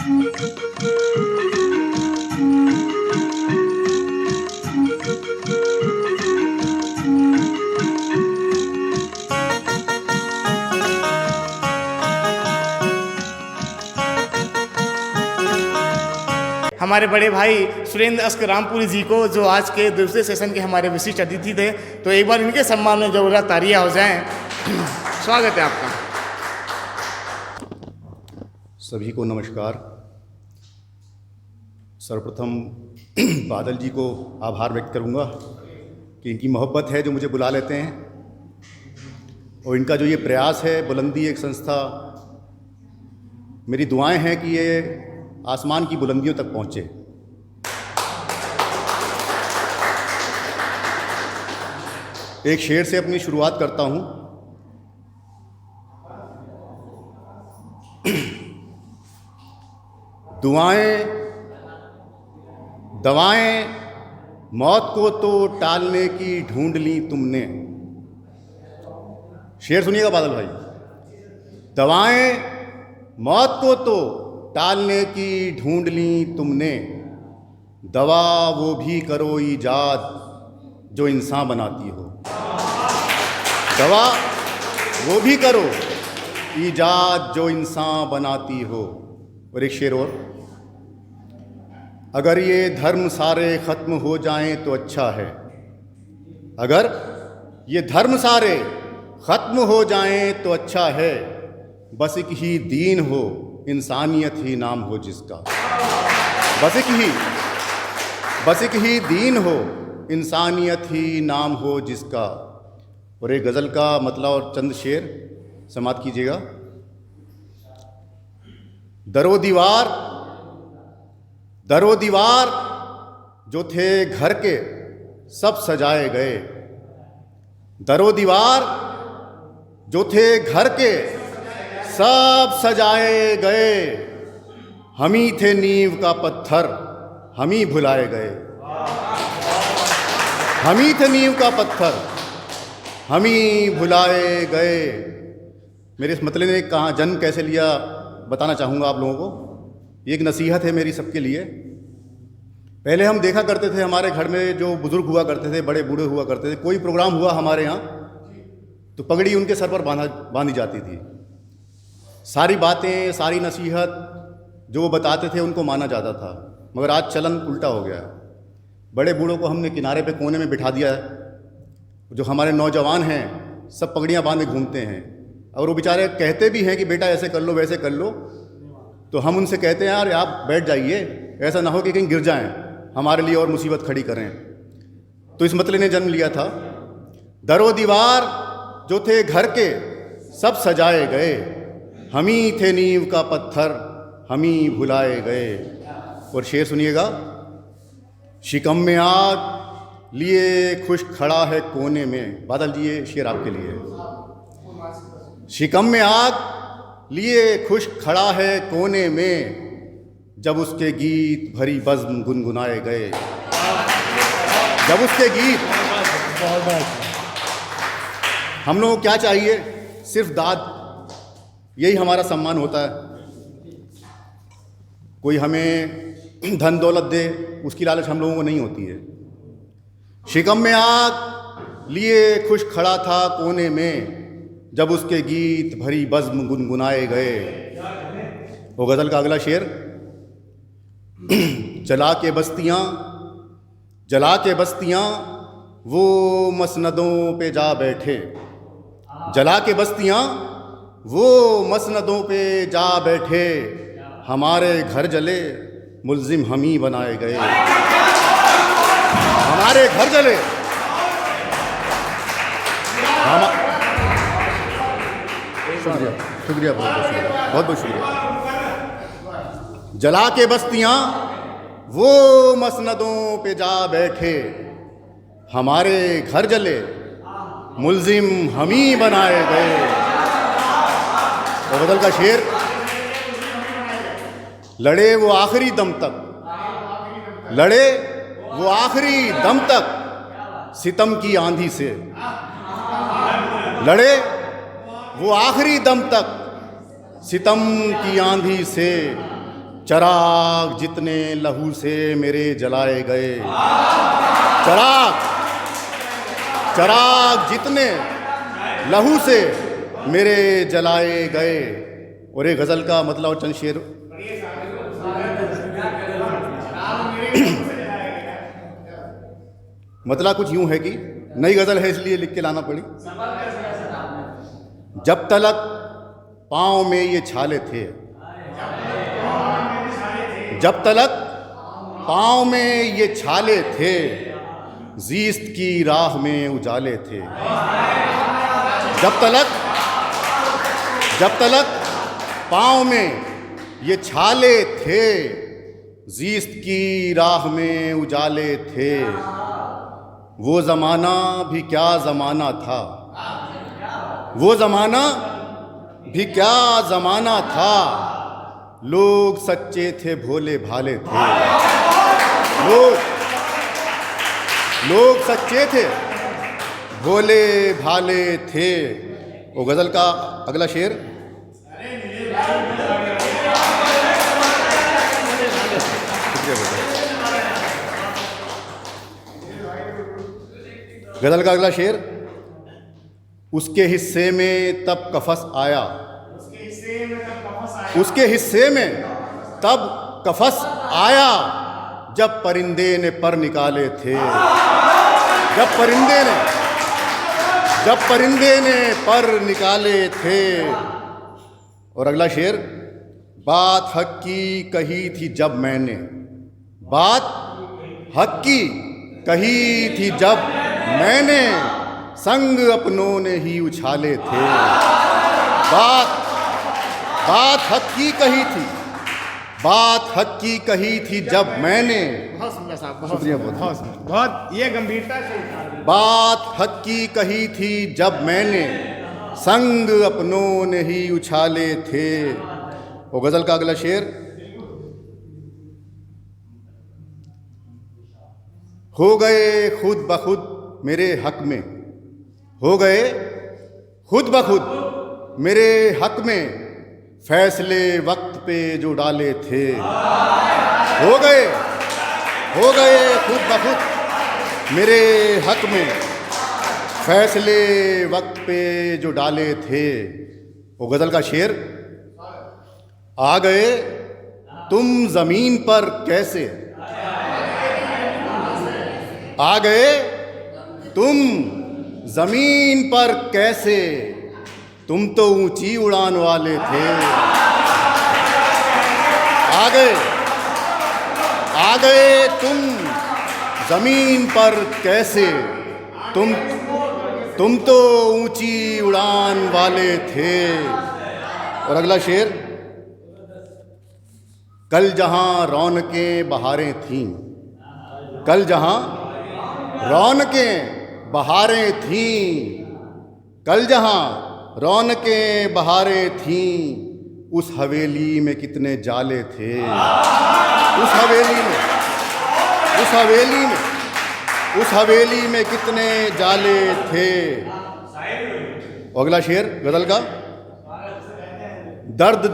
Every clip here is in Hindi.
हमारे बड़े भाई सुरेंद्र अस्कर रामपुरी जी को, जो आज के दूसरे सेशन के हमारे विशिष्ट अतिथि थे, तो एक बार इनके सम्मान में जरूर तालियां हो जाएं। स्वागत है आपका। सभी को नमस्कार। सर्वप्रथम बादल जी को आभार व्यक्त करूंगा कि इनकी मोहब्बत है जो मुझे बुला लेते हैं, और इनका जो ये प्रयास है बुलंदी एक संस्था, मेरी दुआएं हैं कि ये आसमान की बुलंदियों तक पहुँचे। एक शेर से अपनी शुरुआत करता हूँ। दवाएं मौत को तो टालने की ढूंढ ली तुमने। शेर सुनिएगा बादल भाई। दवाएं मौत को तो टालने की ढूंढ ली तुमने, दवा वो भी करो ईजाद जो इंसान बनाती हो। दवा वो भी करो ईजाद जो इंसान बनाती हो। और एक शेर और, अगर ये धर्म सारे ख़त्म हो जाएं तो अच्छा है। अगर ये धर्म सारे ख़त्म हो जाएं तो अच्छा है, बस एक ही दीन हो इंसानियत ही नाम हो जिसका। बस एक ही दीन हो इंसानियत ही नाम हो जिसका। और एक गज़ल का मतलब और चंद शेर समाप्त कीजिएगा। दरो दीवार जो थे घर के सब सजाए गए। दरो दीवार जो थे घर के सब सजाए गए। हम ही थे नींव का पत्थर, हम ही भुलाए गए। हम ही थे नींव का पत्थर, हम ही भुलाए गए। मेरे इस मतले ने कहाँ जन्म कैसे लिया बताना चाहूँगा आप लोगों को। ये एक नसीहत है मेरी सबके लिए। पहले हम देखा करते थे हमारे घर में जो बुज़ुर्ग हुआ करते थे, बड़े बूढ़े हुआ करते थे, कोई प्रोग्राम हुआ हमारे यहाँ तो पगड़ी उनके सर पर बांधी जाती थी। सारी बातें, सारी नसीहत जो वो बताते थे उनको माना जाता था। मगर आज चलन उल्टा हो गया है। बड़े बूढ़ों को हमने किनारे पे कोने में बिठा दिया है। जो हमारे नौजवान हैं सब पगड़ियाँ बांधे घूमते हैं, और वो बेचारे कहते भी हैं कि बेटा ऐसे कर लो वैसे कर लो, तो हम उनसे कहते हैं यार आप बैठ जाइए, ऐसा ना हो कि कहीं गिर जाएं, हमारे लिए और मुसीबत खड़ी करें। तो इस मतले ने जन्म लिया था। दरो दीवार जो थे घर के सब सजाए गए। हम ही थे नींव का पत्थर, हम ही भुलाए गए। और शेर सुनिएगा। शिकम में आग लिए खुश खड़ा है कोने में। बादल जी ये शेर आपके लिए। शिकम में आग लिए खुश खड़ा है कोने में, जब उसके गीत भरी बज़्म गुनगुनाए गए। जब उसके गीत, हम लोगों को क्या चाहिए? सिर्फ दाद, यही हमारा सम्मान होता है। कोई हमें धन दौलत दे उसकी लालच हम लोगों को नहीं होती है। शिकम में आग लिए खुश खड़ा था कोने में, जब उसके गीत भरी बज़्म गुनगुनाए गए। वो गज़ल का अगला शेर। जला के बस्तियाँ वो मसनदों पे जा बैठे। जला के बस्तियाँ वो मसनदों पे जा बैठे। हमारे घर जले मुल्जिम हम ही बनाए गए। हमारे घर जले शुक्रिया बहुत बहुत शुक्रिया। जला के बस्तियाँ वो मसनदों पे जा बैठे। हमारे घर जले मुल्जिम हम ही बनाए गए। और बदल का शेर। लड़े वो आखिरी दम तक, लड़े वो आखिरी दम तक सितम की आंधी से। लड़े वो आखिरी दम तक सितम की आंधी से। चराग जितने लहू से मेरे जलाए गए, चराग चराग जितने लहू से मेरे जलाए गए। और ये गज़ल का मतलब और चंद शेर। मतलब कुछ यूं है कि नई गज़ल है इसलिए लिख के लाना पड़ी। जब तलक पाँव में ये छाले थे, जब तलक पाँव में ये छाले थे, ज़ीस्त की राह में उजाले थे। जब तलक पाँव में ये छाले थे, ज़ीस्त की राह में उजाले थे। वो ज़माना भी क्या ज़माना था, वो ज़माना भी क्या ज़माना था। लोग सच्चे थे भोले भाले थे, लोग सच्चे थे भोले भाले थे। वो गज़ल का अगला शेर। गज़ल का अगला शेर। उसके हिस्से में तब कफस आया, उसके हिस्से में तब कफस आया, जब परिंदे ने पर निकाले थे, जब परिंदे ने पर निकाले थे। और अगला शेर। बात हक की कही थी जब मैंने, बात हक की कही थी जब मैंने, संग अपनों ने ही उछाले थे। बात हक की कही थी, बात हक की कही थी जब मैंने। बहुत सुंदर साहब, बहुत शुक्रिया, सुंदर, बहुत बहुत ये गंभीरता से उठा दी। बात हक की कही थी जब मैंने, संग अपनों ने ही उछाले थे। वो गज़ल का अगला शेर। हो गए खुद बखुद मेरे हक में, हो गए खुद बखुद मेरे हक में, फैसले वक्त पे जो डाले थे। हो गए खुद बखुद मेरे हक में, फैसले वक्त पे जो डाले थे। वो गज़ल का शेर। आ गए तुम ज़मीन पर कैसे, आ गए तुम ज़मीन पर कैसे, तुम तो ऊंची उड़ान वाले थे। आ गए तुम ज़मीन पर कैसे, तुम तो ऊंची उड़ान वाले थे। और अगला शेर। कल जहाँ रौनकें बहारें थीं, कल जहाँ रौनकें बहारें थीं, कल जहाँ रौनकें बहारें थीं, उस हवेली में कितने जाले थे। उस हवेली में कितने जाले थे। अगला शेर गज़ल का। दर्द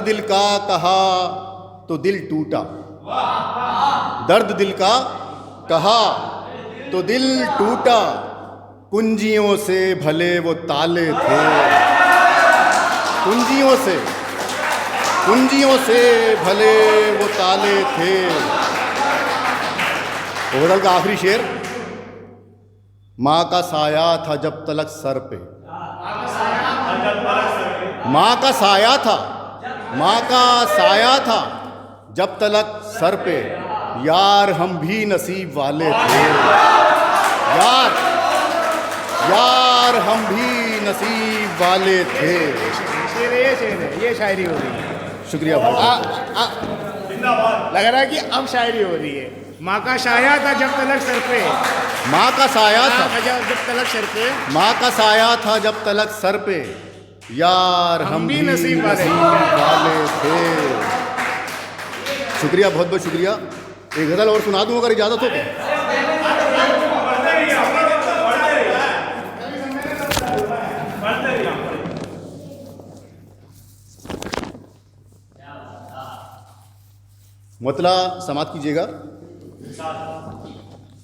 दिल का कहा तो दिल टूटा, दर्द दिल का कहा तो दिल टूटा, कुंजियों से भले वो ताले थे। कुंजियों से भले वो ताले थे। गज़ल का आखिरी शेर। माँ का साया था जब तलक सर पे, माँ का साया था, माँ का साया था जब तलक सर पे, यार हम भी नसीब वाले थे। यार हम भी नसीब वाले थे। ये शायरी हो रही है। शुक्रिया लग रहा है कि अब शायरी हो रही है। माँ का साया था जब तलक सर पे, माँ का साया था जब तलक सर पे, माँ का साया था जब तलक सर पे, यार हम भी नसीब वाले थे। शुक्रिया, बहुत बहुत शुक्रिया। एक गज़ल और सुना दूँ अगर इजाज़त हो तो। मतला समाप्त कीजिएगा।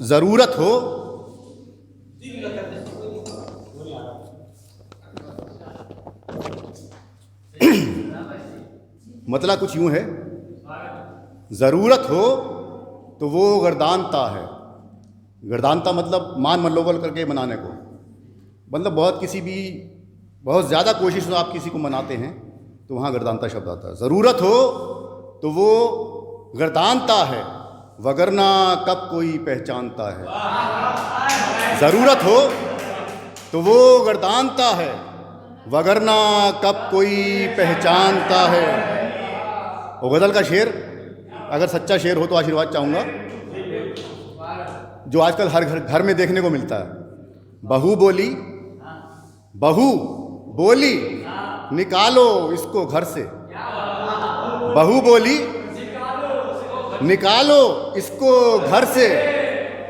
ज़रूरत हो मतला कुछ यूं है, ज़रूरत हो तो वो गर्दानता है। गर्दानता मतलब मान मल्लोबल करके मनाने को, मतलब बहुत ज़्यादा कोशिश में आप किसी को मनाते हैं तो वहाँ गर्दानता शब्द आता है। ज़रूरत हो तो वो गर्दानता है, वगरना कब कोई पहचानता है। ज़रूरत हो तो वो गर्दानता है, वगरना कब कोई पहचानता है। और गज़ल का शेर अगर सच्चा शेर हो तो आशीर्वाद चाहूँगा, जो आजकल हर घर में देखने को मिलता है। बहू बोली निकालो इसको घर से, बहू बोली निकालो इसको घर से,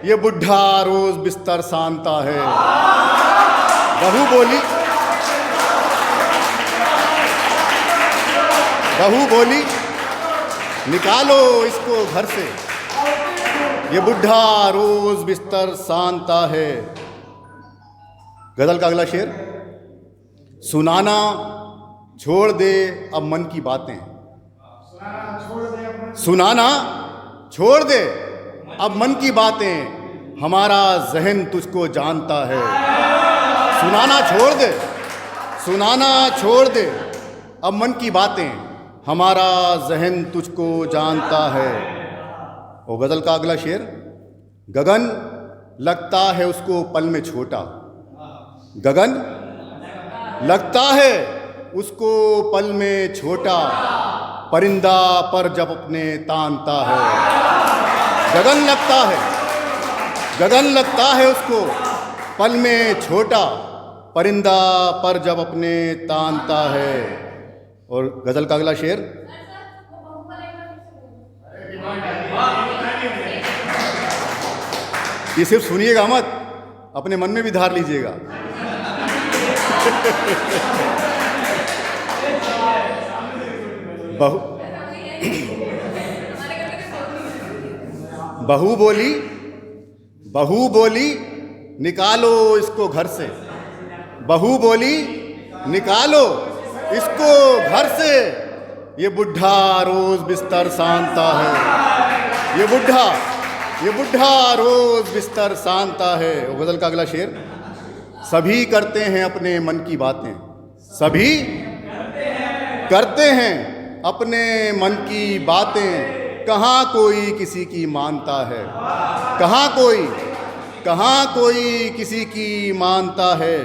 ये बुढ़ा रोज बिस्तर सानता है। बहू बोली निकालो इसको घर से, ये बुढ़ा रोज बिस्तर सानता है। गजल का अगला शेर, सुनाना छोड़ दे अब मन की बातें, सुनाना छोड़ दे अब मन की बातें, हमारा जहन तुझको जानता है। सुनाना छोड़ दे अब मन की बातें, हमारा जहन तुझको जानता है। और गज़ल का अगला शेर, गगन लगता है उसको पल में छोटा, गगन लगता है उसको पल में छोटा, परिंदा पर जब अपने तानता है। गगन लगता है उसको पल में छोटा, परिंदा पर जब अपने तानता है। और गज़ल का अगला शेर, ये सिर्फ सुनिएगा मत, अपने मन में भी धार लीजिएगा। बहू बोली निकालो इसको घर से, बहू बोली निकालो इसको घर से, ये बुढ़ा रोज बिस्तर सानता है। ये बुढ़ा रोज बिस्तर सानता है। और गज़ल का अगला शेर, सभी करते हैं अपने मन की बातें, सभी करते हैं अपने मन की बातें, कहाँ कोई किसी की मानता है। कहाँ कोई किसी की मानता है।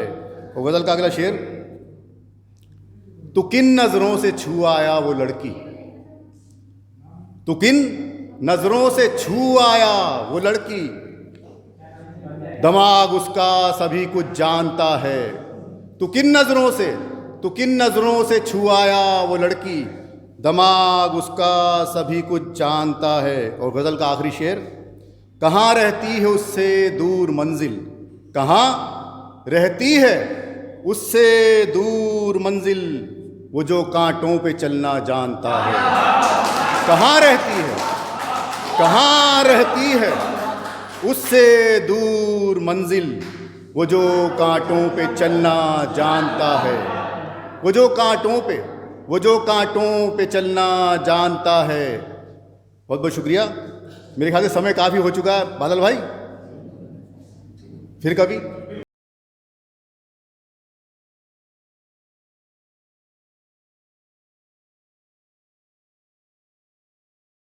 और गज़ल का अगला शेर, तू किन नजरों से छू आया वो लड़की, तू किन नजरों से छू आया वो लड़की, दिमाग उसका सभी कुछ जानता है। तू किन नजरों से छू आया वो लड़की, दिमाग उसका सभी कुछ जानता है। और गज़ल का आखिरी शेर, कहाँ रहती है उससे दूर मंजिल, कहाँ रहती है उससे दूर मंजिल, वो जो कांटों पे चलना जानता है। कहाँ रहती है उससे दूर मंजिल, वो जो कांटों पे चलना जानता है। वो जो कांटों पे चलना जानता है। बहुत बहुत शुक्रिया। मेरे ख्याल से समय काफ़ी हो चुका है बादल भाई, फिर कभी